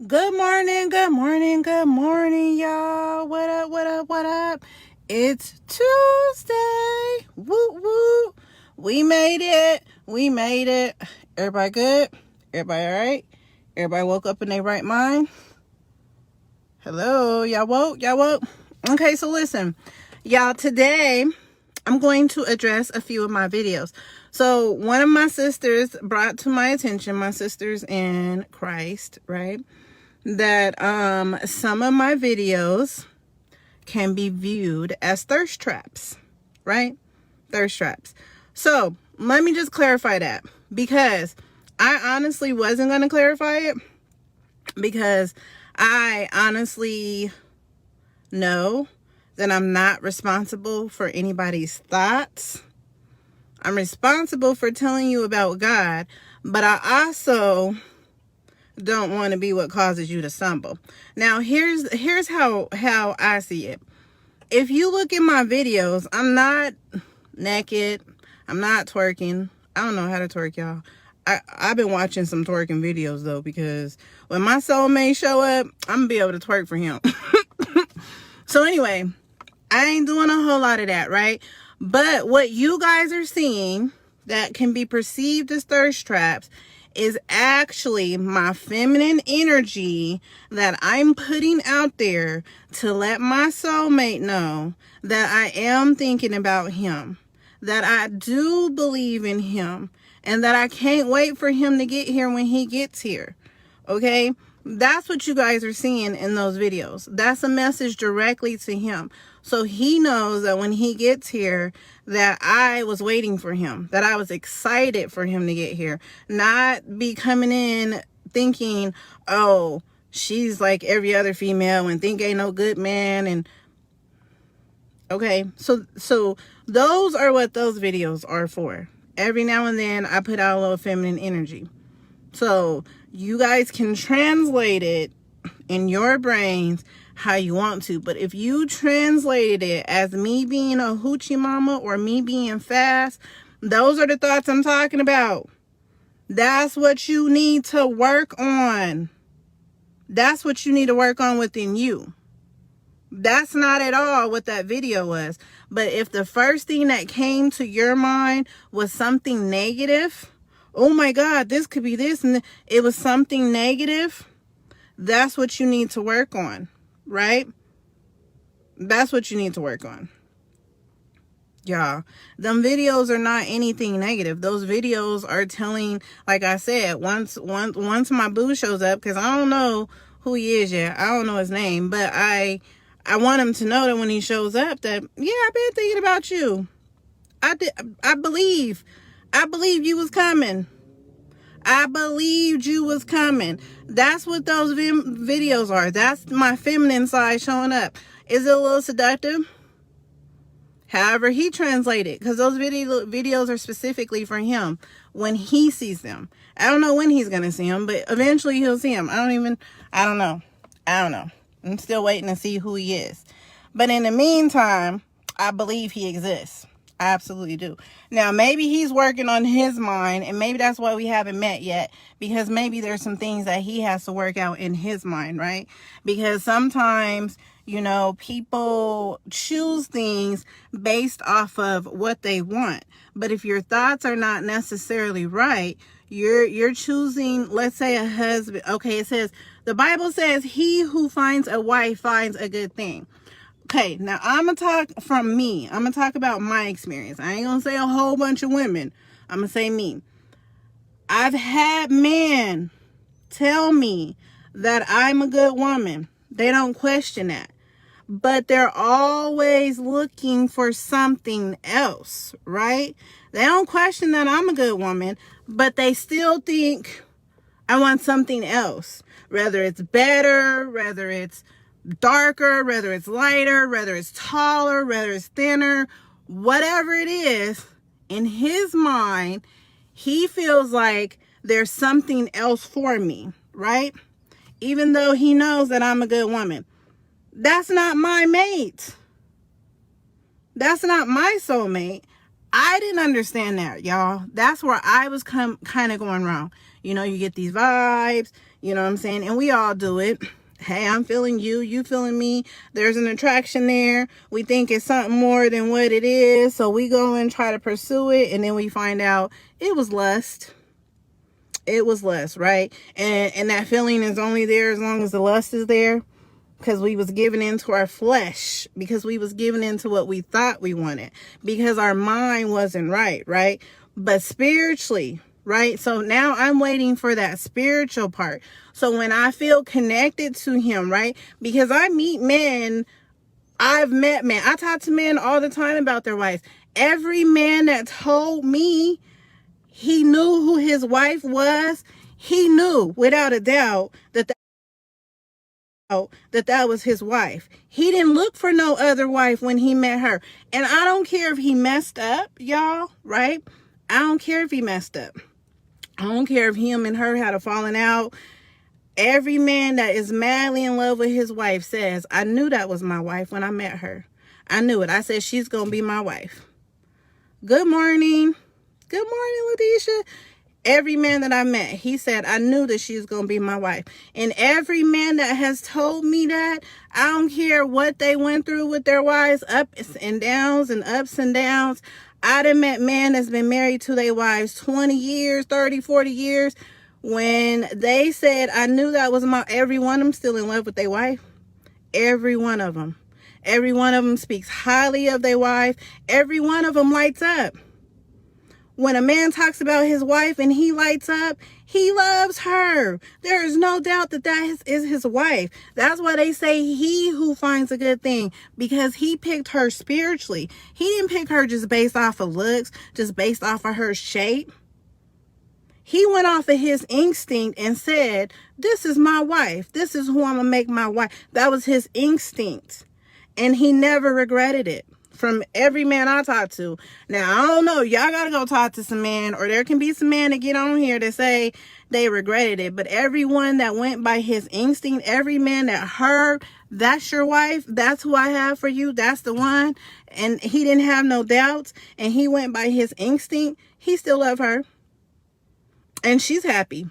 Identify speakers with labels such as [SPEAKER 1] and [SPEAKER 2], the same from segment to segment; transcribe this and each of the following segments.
[SPEAKER 1] Good morning, good morning, good morning, y'all. What up, what up, what up? It's Tuesday. Woo, woo. We made it. We made it. Everybody good? Everybody all right? Everybody woke up in their right mind? Hello, y'all woke? Y'all woke? Okay, so listen. Y'all, today I'm going to address a few of my videos. So one of my sisters brought to my attention, my sisters in Christ, right? That some of my videos can be viewed as thirst traps, right? Thirst traps. So let me just clarify that, because I honestly wasn't going to clarify it, because I honestly know that I'm not responsible for anybody's thoughts. I'm responsible for telling you about God, but I also don't want to be what causes you to stumble. Now, here's how I see it. If you look at my videos, I'm not naked. I'm not twerking. I don't know how to twerk, y'all. I've been watching some twerking videos, though, because when my soulmate show up, I'm going to be able to twerk for him. So anyway, I ain't doing a whole lot of that, right? But what you guys are seeing that can be perceived as thirst traps is actually my feminine energy that I'm putting out there to let my soulmate know that I am thinking about him, that I do believe in him, and that I can't wait for him to get here when he gets here. Okay? That's what you guys are seeing in those videos. That's a message directly to him. So he knows that when he gets here, that I was waiting for him, that I was excited for him to get here, not be coming in thinking, oh, she's like every other female and think ain't no good man. And okay, so those are what those videos are for. Every now and then I put out a little feminine energy. So you guys can translate it in your brains how you want to. But if you translated it as me being a hoochie mama or me being fast, those are the thoughts I'm talking about. That's what you need to work on. That's what you need to work on within you. That's not at all what that video was. But if the first thing that came to your mind was something negative, oh my God, this could be this, and it was something negative, that's what you need to work on, right? That's what you need to work on. Y'all, them videos are not anything negative. Those videos are telling, like I said, once my boo shows up, because I don't know who he is yet. I don't know his name, but I want him to know that when he shows up that, yeah, I've been thinking about you. I believe you was coming. I believed you was coming. That's what those videos are. That's my feminine side showing up. Is it a little seductive? However he translated, because those videos are specifically for him when he sees them. I don't know when he's going to see them, but eventually he'll see them. I don't know. I'm still waiting to see who he is. But in the meantime, I believe he exists. I absolutely do. Now, maybe he's working on his mind, and maybe that's why we haven't met yet, because maybe there's some things that he has to work out in his mind, right? Because sometimes, people choose things based off of what they want. But if your thoughts are not necessarily right, you're choosing, let's say, a husband. Okay, it says, the Bible says, he who finds a wife finds a good thing. Okay, now I'm going to talk from me. I'm going to talk about my experience. I ain't going to say a whole bunch of women. I'm going to say me. I've had men tell me that I'm a good woman. They don't question that. But they're always looking for something else, right? They don't question that I'm a good woman, but they still think I want something else. Whether it's better, whether it's darker, whether it's lighter, whether it's taller, whether it's thinner, whatever it is, in his mind, he feels like there's something else for me, right? Even though he knows that I'm a good woman. That's not my mate. That's not my soulmate. I didn't understand that, y'all. That's where I was kind of going wrong. You get these vibes. You know what I'm saying? And we all do it. Hey, I'm feeling you, you feeling me. There's an attraction there. We think it's something more than what it is. So we go and try to pursue it. And then we find out it was lust. It was lust, right? And that feeling is only there as long as the lust is there. Because we was giving into our flesh. Because we was giving into what we thought we wanted. Because our mind wasn't right, right? But spiritually, right? So now I'm waiting for that spiritual part. So when I feel connected to him, right? Because I meet men, I've met men. I talk to men all the time about their wives. Every man that told me he knew who his wife was, he knew without a doubt that was his wife. He didn't look for no other wife when he met her. And I don't care if he messed up, y'all, right? I don't care if he messed up. I don't care if him and her had a falling out. Every man that is madly in love with his wife says, I knew that was my wife when I met her. I knew it. I said, she's going to be my wife. Good morning. Good morning, Ladisha. Every man that I met, he said, I knew that she's going to be my wife. And every man that has told me that, I don't care what they went through with their wives, ups and downs and ups and downs. I done met men that's been married to their wives 20 years, 30, 40 years. When they said, I knew that was every one of them still in love with their wife. Every one of them. Every one of them speaks highly of their wife. Every one of them lights up. When a man talks about his wife and he lights up, he loves her. There is no doubt that is his wife. That's why they say he who finds a good thing, because he picked her spiritually. He didn't pick her just based off of looks, just based off of her shape. He went off of his instinct and said, this is my wife. This is who I'm going to make my wife. That was his instinct. And he never regretted it. From every man I talk to. Now, I don't know. Y'all got to go talk to some men, or there can be some men that get on here that say they regretted it. But everyone that went by his instinct, every man that heard, that's your wife, that's who I have for you, that's the one, and he didn't have no doubts, and he went by his instinct, he still loved her. And she's happy.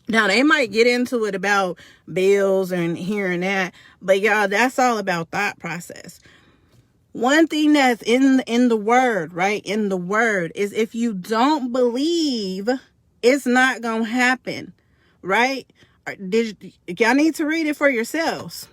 [SPEAKER 1] Now, they might get into it about bills and hearing that, but y'all, that's all about thought process. One thing that's in the word, right? In the word is, if you don't believe, it's not going to happen, right? Y'all need to read it for yourselves.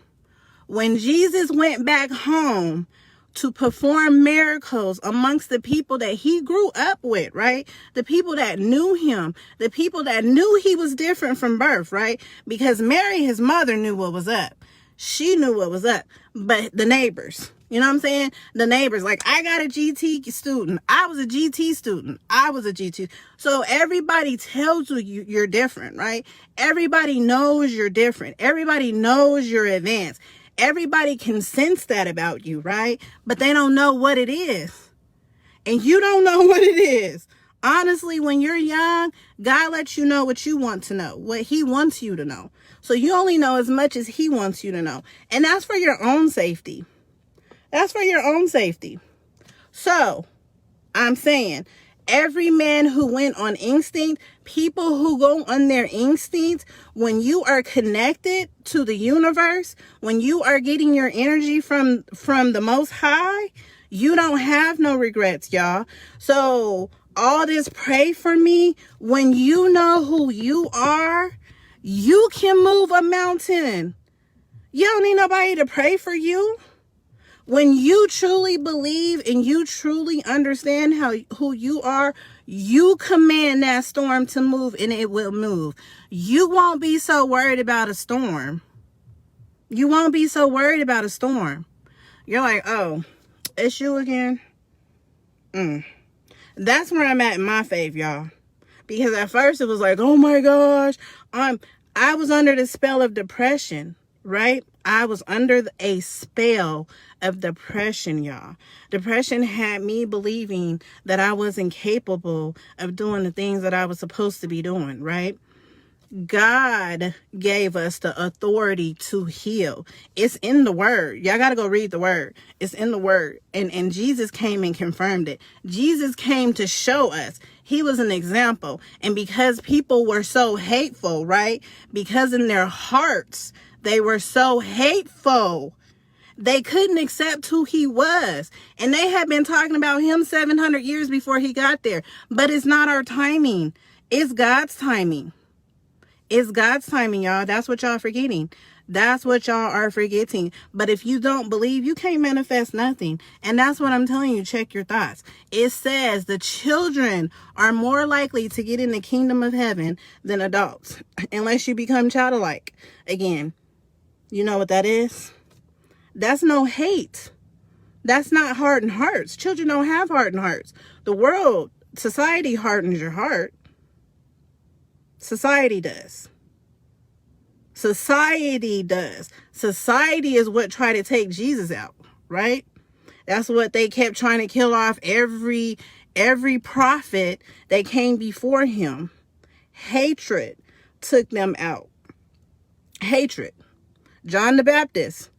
[SPEAKER 1] When Jesus went back home to perform miracles amongst the people that he grew up with, right? The people that knew him, the people that knew he was different from birth, right? Because Mary, his mother, knew what was up. She knew what was up, but the neighbors, you know what I'm saying? The neighbors, like, I got a GT student. I was a GT student. I was a GT. So everybody tells you you're different, right? Everybody knows you're different. Everybody knows you're advanced. Everybody can sense that about you, right? But they don't know what it is. And you don't know what it is. Honestly, when you're young, God lets you know what you want to know, what he wants you to know. So you only know as much as he wants you to know. And that's for your own safety. That's for your own safety. So I'm saying, every man who went on instinct, people who go on their instincts, when you are connected to the universe, when you are getting your energy from the Most High, you don't have no regrets, y'all. So all this pray for me, when you know who you are, you can move a mountain. You don't need nobody to pray for you. When you truly believe and you truly understand who you are, you command that storm to move and it will move. You won't be so worried about a storm. You won't be so worried about a storm. You're like, oh, it's you again? That's where I'm at in my faith, y'all. Because at first it was like, oh my gosh, I was under the spell of depression, right? I was under a spell of depression, y'all. Depression had me believing that I wasn't capable of doing the things that I was supposed to be doing, right? God gave us the authority to heal. It's in the word. Y'all got to go read the word. It's in the word. And Jesus came and confirmed it. Jesus came to show us. He was an example. And because people were so hateful, right? Because in their hearts, they were so hateful. They couldn't accept who he was. And they had been talking about him 700 years before he got there. But it's not our timing. It's God's timing. It's God's timing, y'all. That's what y'all forgetting. That's what y'all are forgetting. But if you don't believe, you can't manifest nothing. And that's what I'm telling you. Check your thoughts. It says the children are more likely to get in the kingdom of heaven than adults, unless you become childlike. Again, you know what that is? That's no hate. That's not hardened hearts. Children don't have hardened hearts. The world, society hardens your heart. Society does. Society does. Society is what tried to take Jesus out, right? That's what they kept trying to kill off every prophet that came before him. Hatred took them out. Hatred. John the Baptist